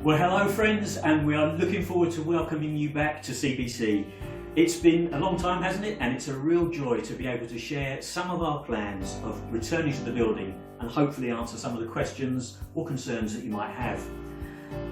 Well, hello friends, and we are looking forward to welcoming you back to CBC. It's been a long time, hasn't it? And it's a real joy to be able to share some of our plans of returning to the building and hopefully answer some of the questions or concerns that you might have.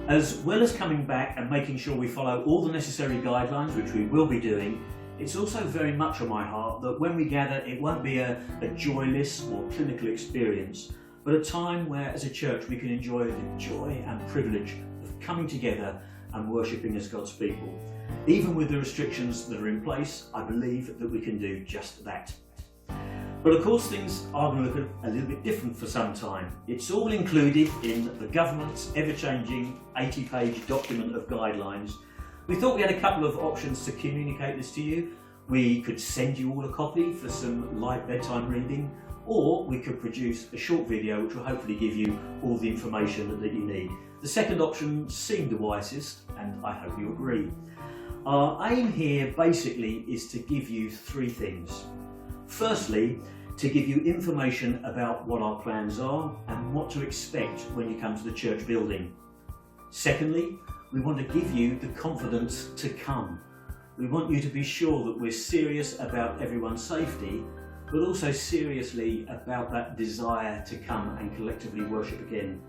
As well as coming back and making sure we follow all the necessary guidelines, which we will be doing, it's also very much on my heart that when we gather, it won't be a joyless or clinical experience, but a time where as a church we can enjoy the joy and privilege of coming together and worshipping as God's people. Even with the restrictions that are in place, I believe that we can do just that. But of course things are going to look a little bit different for some time. It's all included in the government's ever-changing 80-page document of guidelines. We thought we had a couple of options to communicate this to you. We could send you all a copy for some light bedtime reading, or we could produce a short video which will hopefully give you all the information that you need. The second option seemed the wisest, and I hope you agree. Our aim here basically is to give you three things. Firstly, to give you information about what our plans are and what to expect when you come to the church building. Secondly, we want to give you the confidence to come. We want you to be sure that we're serious about everyone's safety, but also seriously about that desire to come and collectively worship again.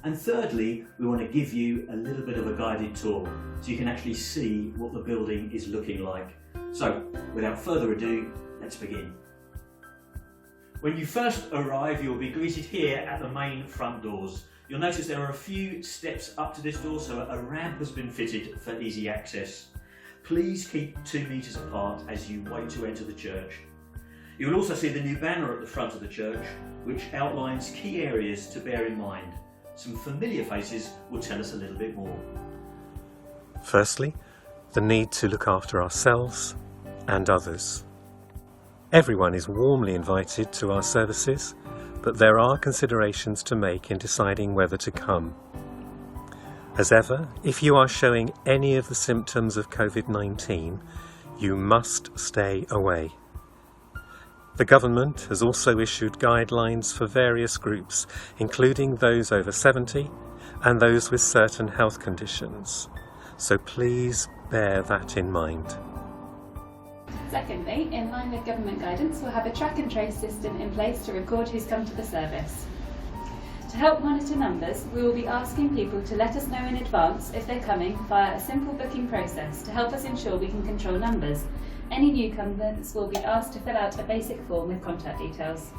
And thirdly, we want to give you a little bit of a guided tour so you can actually see what the building is looking like. So, without further ado, let's begin. When you first arrive, you'll be greeted here at the main front doors. You'll notice there are a few steps up to this door, so a ramp has been fitted for easy access. Please keep 2 meters apart as you wait to enter the church. You will also see the new banner at the front of the church, which outlines key areas to bear in mind. Some familiar faces will tell us a little bit more. Firstly, the need to look after ourselves and others. Everyone is warmly invited to our services, but there are considerations to make in deciding whether to come. As ever, if you are showing any of the symptoms of COVID-19, you must stay away. The government has also issued guidelines for various groups, including those over 70 and those with certain health conditions. So please bear that in mind. Secondly, in line with government guidance, we'll have a track and trace system in place to record who's come to the service. To help monitor numbers, we will be asking people to let us know in advance if they're coming via a simple booking process to help us ensure we can control numbers. Any newcomers will be asked to fill out a basic form with contact details.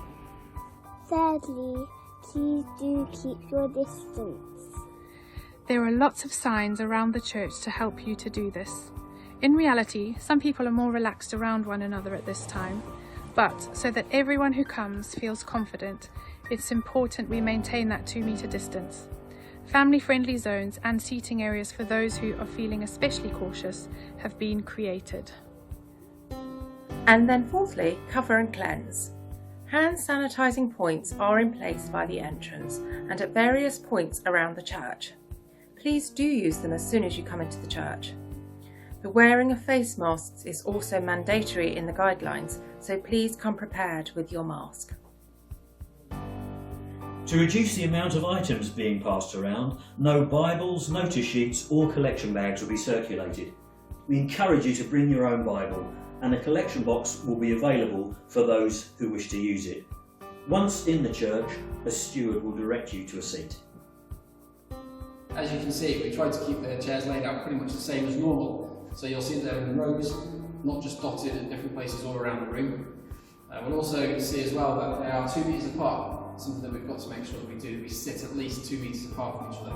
Thirdly, please do keep your distance. There are lots of signs around the church to help you to do this. In reality, some people are more relaxed around one another at this time, but so that everyone who comes feels confident, it's important we maintain that 2-meter distance. Family-friendly zones and seating areas for those who are feeling especially cautious have been created. And then fourthly, cover and cleanse. Hand sanitising points are in place by the entrance and at various points around the church. Please do use them as soon as you come into the church. The wearing of face masks is also mandatory in the guidelines, so please come prepared with your mask. To reduce the amount of items being passed around, no Bibles, notice sheets or collection bags will be circulated. We encourage you to bring your own Bible, and a collection box will be available for those who wish to use it. Once in the church, a steward will direct you to a seat. As you can see, we tried to keep the chairs laid out pretty much the same as normal. So you'll see that they're in rows, not just dotted in different places all around the room. We'll also see as well that they are 2 meters apart, something that we've got to make sure that we do. We sit at least 2 meters apart from each other.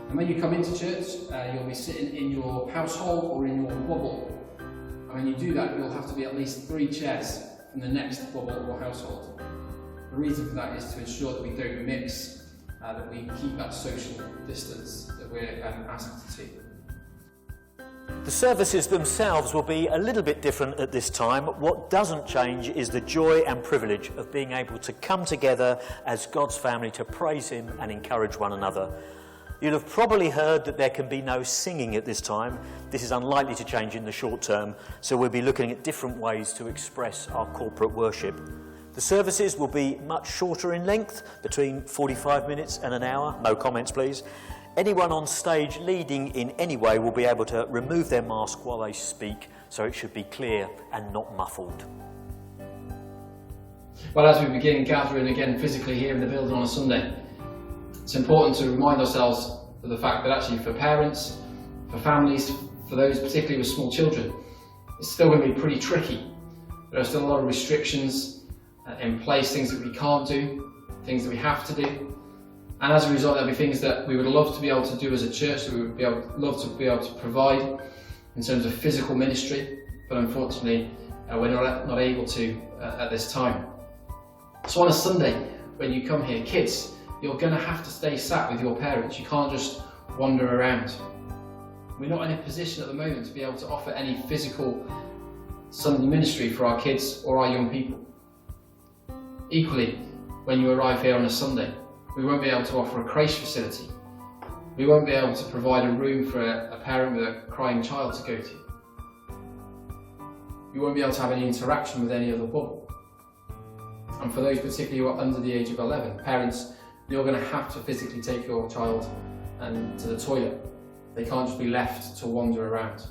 And when you come into church, you'll be sitting in your household or in your bubble. And when you do that, you'll have to be at least 3 chairs from the next bubble or household. The reason for that is to ensure that we don't mix, that we keep that social distance that we're asked to keep. The services themselves will be a little bit different at this time. What doesn't change is the joy and privilege of being able to come together as God's family to praise Him and encourage one another. You'll have probably heard that there can be no singing at this time. This is unlikely to change in the short term, so we'll be looking at different ways to express our corporate worship. The services will be much shorter in length, between 45 minutes and an hour. No comments, please. Anyone on stage leading in any way will be able to remove their mask while they speak, so it should be clear and not muffled. Well, as we begin gathering again physically here in the building on a Sunday, it's important to remind ourselves of the fact that actually for parents, for families, for those particularly with small children, it's still going to be pretty tricky. There are still a lot of restrictions in place, things that we can't do, things that we have to do. And as a result, there'll be things that we would love to be able to do as a church, that we would love to be able to provide in terms of physical ministry, but unfortunately we're not able to at this time. So on a Sunday, when you come here, kids, you're going to have to stay sat with your parents. You can't just wander around. We're not in a position at the moment to be able to offer any physical Sunday ministry for our kids or our young people. Equally, when you arrive here on a Sunday, we won't be able to offer a creche facility. We won't be able to provide a room for a parent with a crying child to go to. You won't be able to have any interaction with any other bubble. And for those particularly who are under the age of 11, parents, you're going to have to physically take your child to the toilet. They can't just be left to wander around.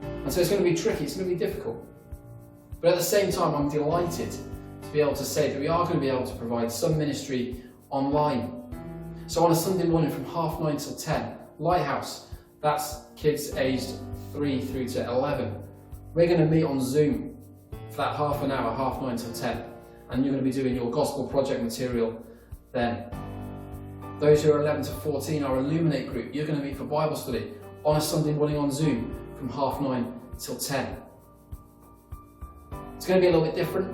And so it's going to be tricky, it's going to be difficult. But at the same time, I'm delighted to be able to say that we are going to be able to provide some ministry online. So on a Sunday morning from 9:30 till 10, Lighthouse, that's kids aged 3 through to 11. We're going to meet on Zoom for that half an hour, 9:30 till 10, and you're going to be doing your gospel project material then. Those who are 11 to 14, our Illuminate group, you're going to meet for Bible study on a Sunday morning on Zoom from 9:30 till 10. It's going to be a little bit different,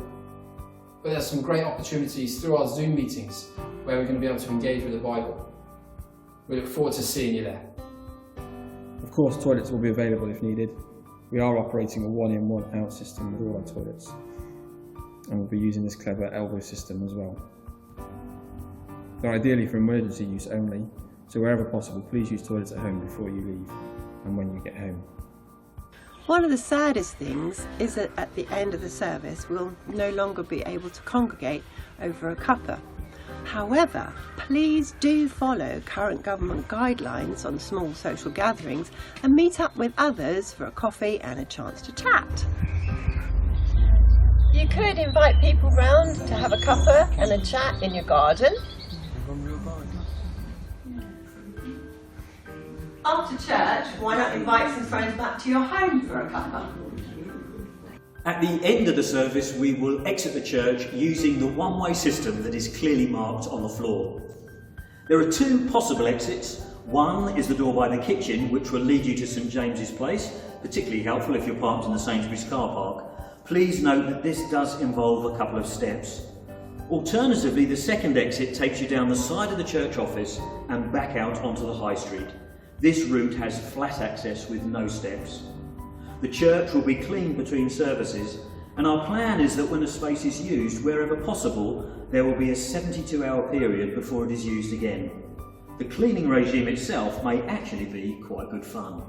but there's some great opportunities through our Zoom meetings where we're going to be able to engage with the Bible. We look forward to seeing you there. Of course, toilets will be available if needed. We are operating a 1-in, 1-out system with all our toilets, and we'll be using this clever elbow system as well. They're ideally for emergency use only, so wherever possible, please use toilets at home before you leave and when you get home. One of the saddest things is that at the end of the service we'll no longer be able to congregate over a cuppa. However, please do follow current government guidelines on small social gatherings and meet up with others for a coffee and a chance to chat. You could invite people round to have a cuppa and a chat in your garden. After church, why not invite some friends back to your home for a cuppa? At the end of the service, we will exit the church using the one-way system that is clearly marked on the floor. There are two possible exits. One is the door by the kitchen, which will lead you to St James's Place, particularly helpful if you're parked in the Sainsbury's car park. Please note that this does involve a couple of steps. Alternatively, the second exit takes you down the side of the church office and back out onto the high street. This route has flat access with no steps. The church will be cleaned between services, and our plan is that when a space is used, wherever possible, there will be a 72-hour period before it is used again. The cleaning regime itself may actually be quite good fun.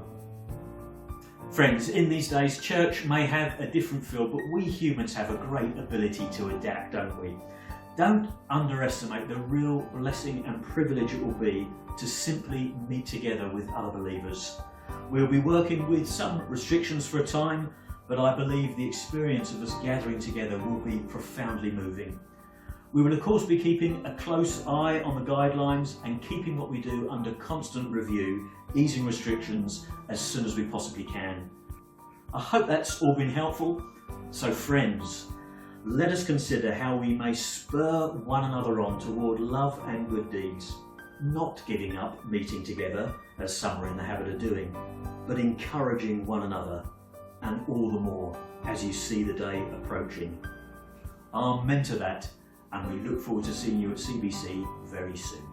Friends, in these days, church may have a different feel, but we humans have a great ability to adapt, don't we? Don't underestimate the real blessing and privilege it will be to simply meet together with other believers. We'll be working with some restrictions for a time, but I believe the experience of us gathering together will be profoundly moving. We will of course be keeping a close eye on the guidelines and keeping what we do under constant review, easing restrictions as soon as we possibly can. I hope that's all been helpful. So friends, let us consider how we may spur one another on toward love and good deeds, not giving up meeting together, as some are in the habit of doing, but encouraging one another, and all the more as you see the day approaching. Amen to that, and we look forward to seeing you at CBC very soon.